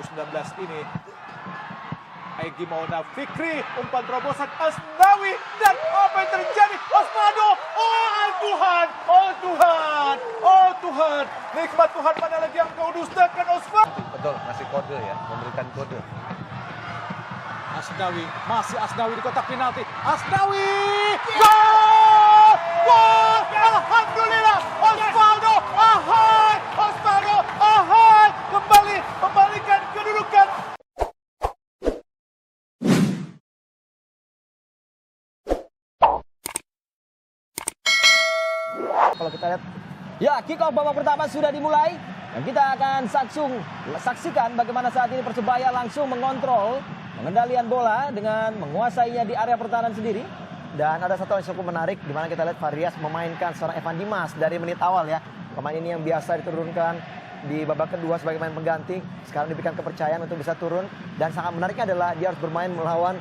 U19 ini. Egy Maulana Fikri, umpan terobosan Asnawi, dan apa yang terjadi? Osvaldo, oh Tuhan, oh Tuhan, oh Tuhan, nikmat Tuhan mana lagi yang kau dustakan Osvaldo. Betul, ngasih kode ya, memberikan kode. Asnawi, masih Asnawi di kotak penalti. Asnawi, gol! Gol! Alhamdulillah, Osvaldo, ahai! Osvaldo, ahai! Kembali, kembalikan kedudukan. Kalau kita lihat, ya kick off babak pertama sudah dimulai dan kita akan saksikan bagaimana saat ini Persebaya langsung mengontrol pengendalian bola dengan menguasainya di area pertahanan sendiri. Dan ada satu yang cukup menarik di mana kita lihat Farias memainkan seorang Evan Dimas dari menit awal ya. Pemain ini yang biasa diturunkan di babak kedua sebagai pemain pengganti, sekarang diberikan kepercayaan untuk bisa turun, dan sangat menariknya adalah dia harus bermain melawan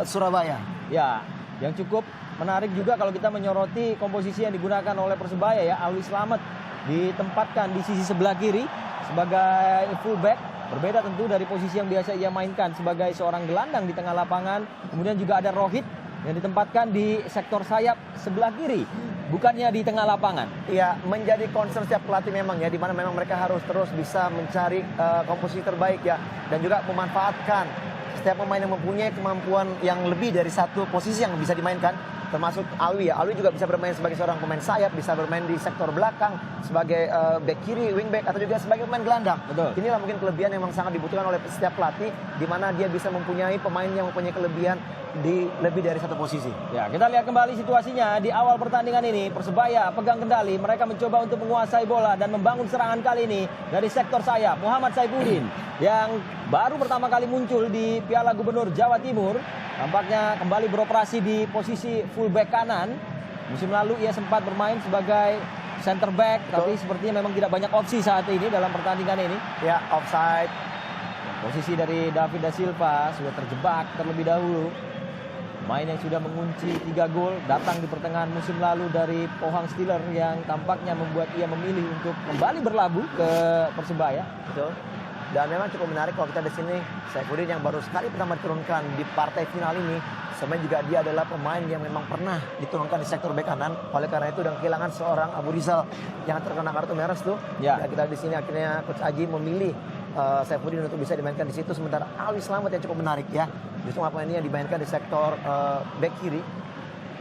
Surabaya. Ya, yang cukup menarik juga kalau kita menyoroti komposisi yang digunakan oleh Persebaya ya. Alwi Slamet ditempatkan di sisi sebelah kiri sebagai fullback. Berbeda tentu dari posisi yang biasa ia mainkan sebagai seorang gelandang di tengah lapangan. Kemudian juga ada Rohit yang ditempatkan di sektor sayap sebelah kiri, bukannya di tengah lapangan. Iya, menjadi concern setiap pelatih memang ya, di mana memang mereka harus terus bisa mencari komposisi terbaik ya, dan juga memanfaatkan setiap pemain yang mempunyai kemampuan yang lebih dari satu posisi yang bisa dimainkan, termasuk Alwi ya. Alwi juga bisa bermain sebagai seorang pemain sayap, bisa bermain di sektor belakang sebagai back kiri, wingback, atau juga sebagai pemain gelandang. Betul. Inilah mungkin kelebihan yang memang sangat dibutuhkan oleh setiap pelatih, di mana dia bisa mempunyai pemain yang mempunyai kelebihan di lebih dari satu posisi. Ya, kita lihat kembali situasinya di awal pertandingan ini. Persebaya pegang kendali, mereka mencoba untuk menguasai bola dan membangun serangan kali ini dari sektor sayap. Muhammad Saifuddin yang baru pertama kali muncul di Piala Gubernur Jawa Timur, tampaknya kembali beroperasi di posisi fullback kanan. Musim lalu ia sempat bermain sebagai center back, tapi sepertinya memang tidak banyak opsi saat ini dalam pertandingan ini. Ya, offside. Posisi dari David da Silva sudah terjebak terlebih dahulu. Pemain yang sudah mengunci 3 gol datang di pertengahan musim lalu dari Pohang Steelers yang tampaknya membuat ia memilih untuk kembali berlabuh ke Persebaya. Betul. Dan memang cukup menarik kalau kita di sini, Saifuddin yang baru sekali pertama diturunkan di partai final ini, sebenarnya juga dia adalah pemain yang memang pernah diturunkan di sektor bek kanan. Oleh karena itu dan kehilangan seorang Abu Rizal yang terkena kartu merah tuh. Ya. Dan kita di sini akhirnya Coach Aji memilih Saifuddin untuk bisa dimainkan di situ, sementara Alwi Slamet yang cukup menarik ya. Justru pemain ini yang dimainkan di sektor bek kiri.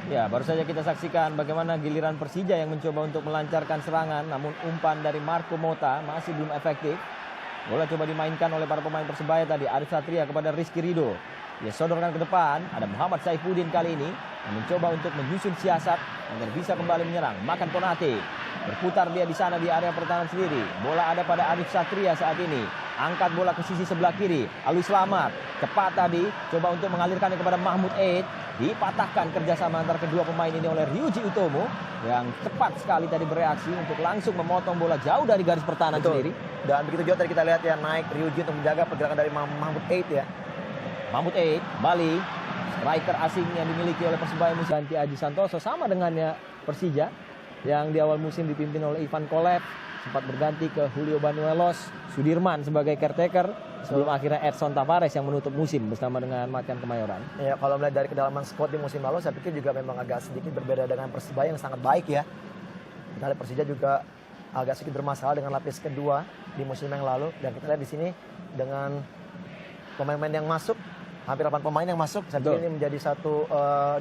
Ya, baru saja kita saksikan bagaimana giliran Persija yang mencoba untuk melancarkan serangan, namun umpan dari Marco Mota masih belum efektif. Bola coba dimainkan oleh para pemain Persebaya tadi, Arif Satria kepada Rizky Ridho. Dia sodorkan ke depan, ada Muhammad Saifuddin kali ini yang mencoba untuk menyusun siasat agar bisa kembali menyerang. Makan Konate, berputar dia di sana di area pertahanan sendiri. Bola ada pada Arif Satria saat ini. Angkat bola ke sisi sebelah kiri. Alwi Slamet cepat tadi, coba untuk mengalirkannya kepada Mahmud Eid. Dipatahkan kerjasama antara kedua pemain ini oleh Ryuji Utomo yang cepat sekali tadi bereaksi untuk langsung memotong bola jauh dari garis pertahanan sendiri. Dan begitu juga tadi kita lihat ya, naik Ryuji untuk menjaga pergerakan dari Mahmud Eid ya. Mahmud Eid kembali, striker asing yang dimiliki oleh Persebaya musim ganti Aji Santoso, sama dengannya Persija yang di awal musim dipimpin oleh Ivan Kolev, sempat berganti ke Julio Banuelos Sudirman sebagai caretaker sebelum akhirnya Edson Tavares yang menutup musim bersama dengan Macan Kemayoran. Ya, kalau melihat dari kedalaman squad di musim lalu, saya pikir juga memang agak sedikit berbeda dengan Persebaya yang sangat baik ya. Kita lihat Persija juga agak sedikit bermasalah dengan lapis kedua di musim yang lalu, dan kita lihat di sini dengan pemain-pemain yang masuk, hampir 8 pemain yang masuk, saya pikir ini menjadi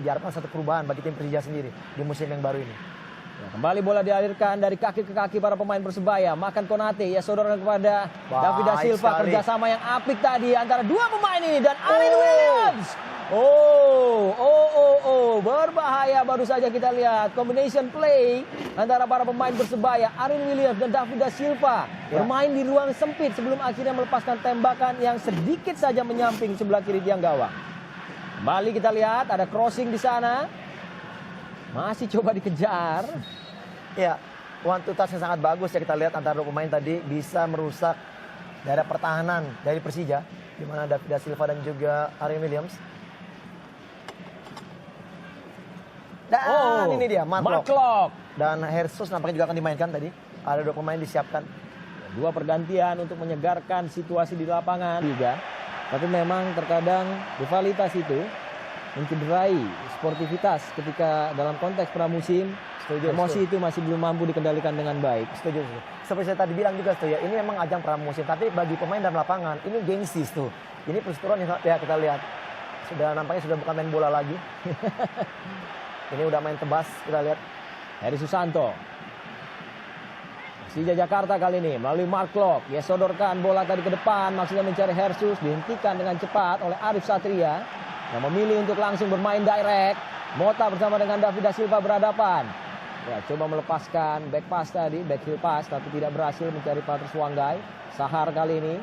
diharapkan satu perubahan bagi tim Persija sendiri di musim yang baru ini. Ya, kembali bola dialirkan dari kaki ke kaki para pemain Persebaya. Makan Konate, ya sodorkan kepada David da Silva. Kerjasama yang apik tadi antara dua pemain ini dan Arin Williams. Berbahaya baru saja kita lihat combination play antara para pemain Persebaya, Arin Williams dan David da Silva bermain di ruang sempit sebelum akhirnya melepaskan tembakan yang sedikit saja menyamping sebelah kiri tiang gawang. Kembali kita lihat ada crossing di sana. Masih coba dikejar. Ya, one two touch yang sangat bagus ya kita lihat antara dua pemain tadi, bisa merusak daerah pertahanan dari Persija, di mana David da Silva dan juga Arin Williams. Ini dia Mark Locke. Dan Jesus nampaknya juga akan dimainkan tadi. Ada dua pemain disiapkan. Dua pergantian untuk menyegarkan situasi di lapangan juga. Tapi memang terkadang rivalitas itu mencederai sportivitas ketika dalam konteks pramusim. Emosi itu masih belum mampu dikendalikan dengan baik. Setuju. Seperti saya tadi bilang juga tuh ya, ini memang ajang pramusim, tapi bagi pemain dalam lapangan ini gengsi tuh. Ini perseteruan yang ya kita lihat nampaknya sudah bukan main bola lagi. Ini udah main tebas, kita lihat. Heri Susanto. Persija Jakarta kali ini melalui Mark Klok. Dia sodorkan bola tadi ke depan, maksudnya mencari Hersus, dihentikan dengan cepat oleh Arif Satria yang memilih untuk langsung bermain direct. Mota bersama dengan David Da Silva berhadapan. Ya, coba melepaskan back pass tadi, back heel pass, tapi tidak berhasil mencari Patrice Wanggai. Sahar kali ini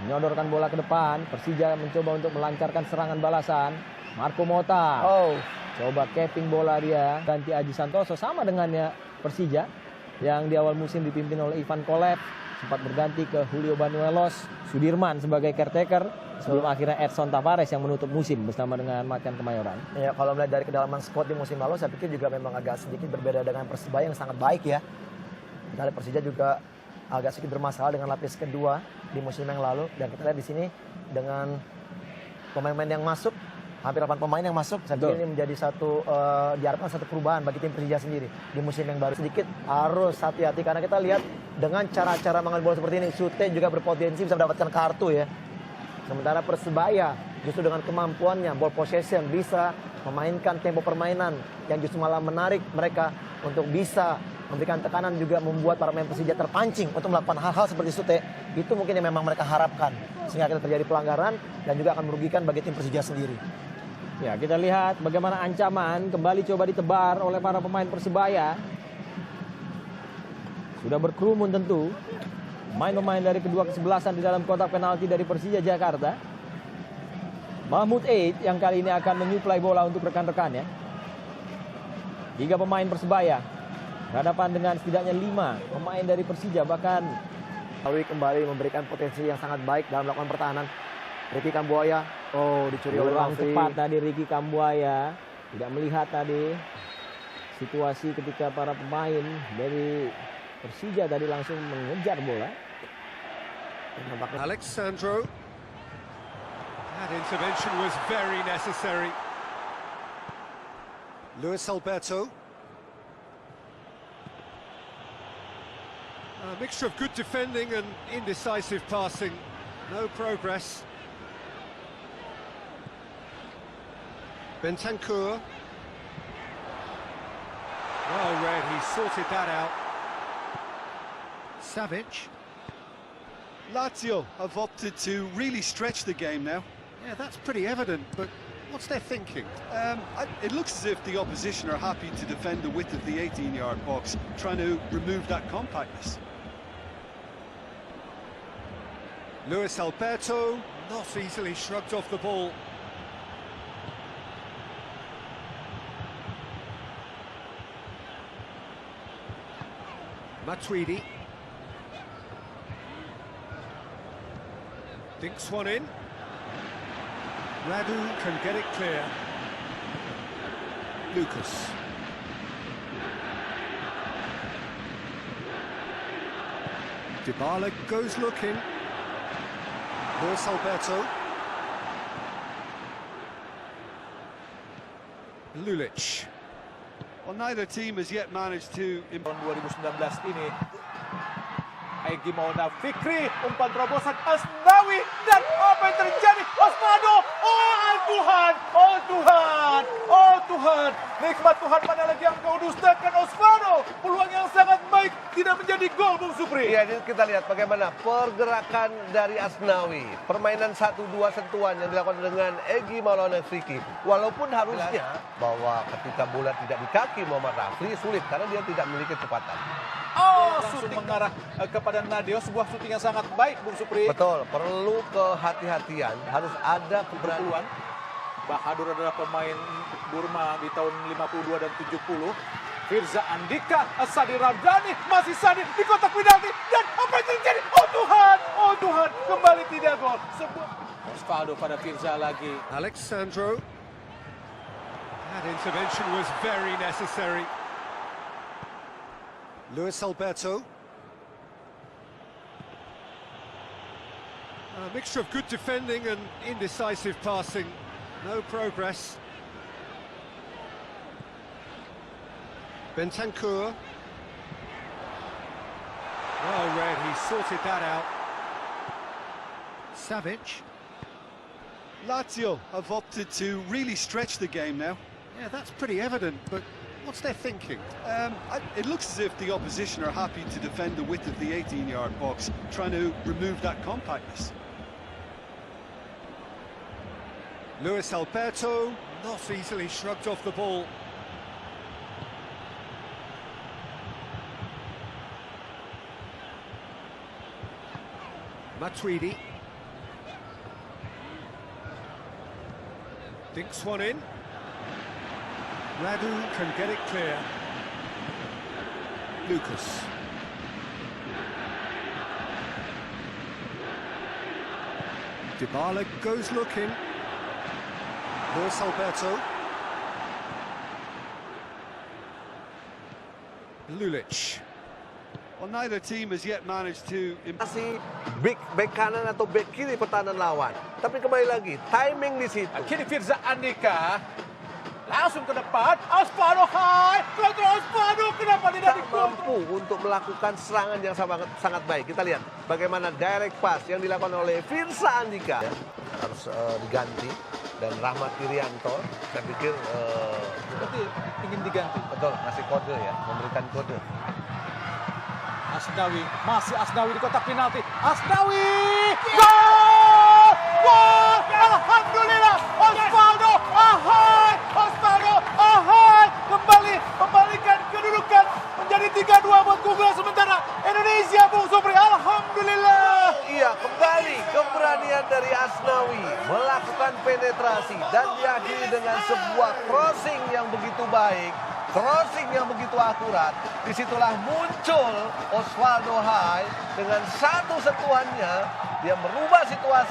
menyodorkan bola ke depan. Persija mencoba untuk melancarkan serangan balasan. Marco Mota. Coba capping bola dia. Ganti Aji Santoso sama dengannya Persija yang di awal musim dipimpin oleh Ivan Kolev. Sempat berganti ke Julio Banuelos, Sudirman sebagai caretaker. Sebelum akhirnya Edson Tavares yang menutup musim bersama dengan Macan Kemayoran. Ya, kalau melihat dari kedalaman squad di musim lalu, saya pikir juga memang agak sedikit berbeda dengan Persebaya yang sangat baik ya. Kita lihat Persija juga agak sedikit bermasalah dengan lapis kedua di musim yang lalu. Dan kita lihat di sini dengan pemain-pemain yang masuk, hampir 8 pemain yang masuk, saya pikir ini menjadi diharapkan satu perubahan bagi tim Persija sendiri di musim yang baru. Sedikit harus hati-hati karena kita lihat dengan cara-cara mengambil bola seperti ini, Sute juga berpotensi bisa mendapatkan kartu ya. Sementara Persebaya justru dengan kemampuannya ball possession bisa memainkan tempo permainan yang justru malah menarik mereka untuk bisa memberikan tekanan, juga membuat para pemain Persija terpancing untuk melakukan hal-hal seperti Sute. Itu mungkin yang memang mereka harapkan sehingga akan terjadi pelanggaran dan juga akan merugikan bagi tim Persija sendiri. Ya, kita lihat bagaimana ancaman kembali coba ditebar oleh para pemain Persebaya. Sudah berkerumun tentu pemain-pemain dari kedua kesebelasan di dalam kotak penalti dari Persija Jakarta. Mahmud Eid yang kali ini akan menyuplai bola untuk rekan-rekannya. 3 pemain Persebaya berhadapan dengan setidaknya 5 pemain dari Persija. Bahkan Awi kembali memberikan potensi yang sangat baik dalam melakukan pertahanan. Ricky Kambuaya, dicuri oleh kurang Mafri. tepat tadi Ricky Kambuaya. Tidak melihat tadi situasi ketika para pemain dari Persija tadi langsung mengejar bola. Alexandro. That intervention was very necessary. Luis Alberto. A mixture of good defending and indecisive passing. No progress. Bentancur. Well read, he sorted that out. Savic. Lazio have opted to really stretch the game now. Yeah, that's pretty evident, but what's their thinking? It looks as if the opposition are happy to defend the width of the 18-yard box, trying to remove that compactness. Luis Alberto, not easily shrugged off the ball. Matuidi. Dinks one in. Radu can get it clear. Lucas. Dybala goes looking. Luis Alberto. Lulic. Well, neither team has yet managed to... Tahun 2019 ini Egy Maulana Fikri, umpan terobosan Asnawi, dan apa yang terjadi? Osmado, Tuhan, Tuhan, Tuhan, nikmat Tuhan mana lagi yang kau dustakan Osmado? Peluang yang sangat baik tidak menjadi gol, Bung Supri. Iya, kita lihat bagaimana pergerakan dari Asnawi. Permainan 1-2 sentuhan yang dilakukan dengan Egy Maulana Fikri. Walaupun harusnya bahwa ketika bola tidak di kaki Muhammad Rafli sulit karena dia tidak memiliki kecepatan. Langsung mengarah kepada Nadeo, sebuah syuting yang sangat baik, Bung Supri. Betul, perlu kehati-hatian, harus ada keberanian. Bahadur adalah pemain Burma di tahun 52 dan 70. Firza Andika, Sadi Ramdhani, masih Sadi di kotak penalti, dan apa yang terjadi? Oh Tuhan, kembali tidak gol. Sebuah Osvaldo pada Firza lagi. Alexandro. That intervention was very necessary. Luis Alberto. A mixture of good defending and indecisive passing. No progress. Bentancur. Well read, he sorted that out. Savic. Lazio have opted to really stretch the game now. Yeah, that's pretty evident, but what's their thinking? It looks as if the opposition are happy to defend the width of the 18-yard box, trying to remove that compactness. Luis Alberto, not easily shrugged off the ball. Matuidi. Dinks one in. Radu can get it clear. Lucas. Dybala goes looking. Luis Alberto. Lulic. Well, neither team has yet managed to Masih back kanan atau back kiri pertahanan lawan. Tapi kembali lagi, timing di situ. Kini Firza Andika langsung ke depan. Aspano high. Kontrol Aspano. Kenapa tidak Tak dikontrol? mampu untuk melakukan serangan yang sangat baik. Kita lihat bagaimana direct pass yang dilakukan oleh Firza Andika. Ya, harus diganti. Dan Rahmat Irianto, saya pikir Berarti ingin diganti. betul, ngasih kode ya, memberikan kode. Asnawi, masih Asnawi di kotak penalti. Asnawi, gol! Gol! Alhamdulillah, Osvaldo, ahai! Osvaldo, ahai! Kembalikan kedudukan menjadi 3-2 buat keunggulan sementara Indonesia, Bung Supri. Alhamdulillah. Iya, kembali keberanian dari Asnawi melakukan penetrasi dan diakhiri dengan sebuah crossing yang begitu baik, crossing yang begitu akurat. Disitulah muncul Osvaldo Hai dengan satu sentuhannya, dia merubah situasi.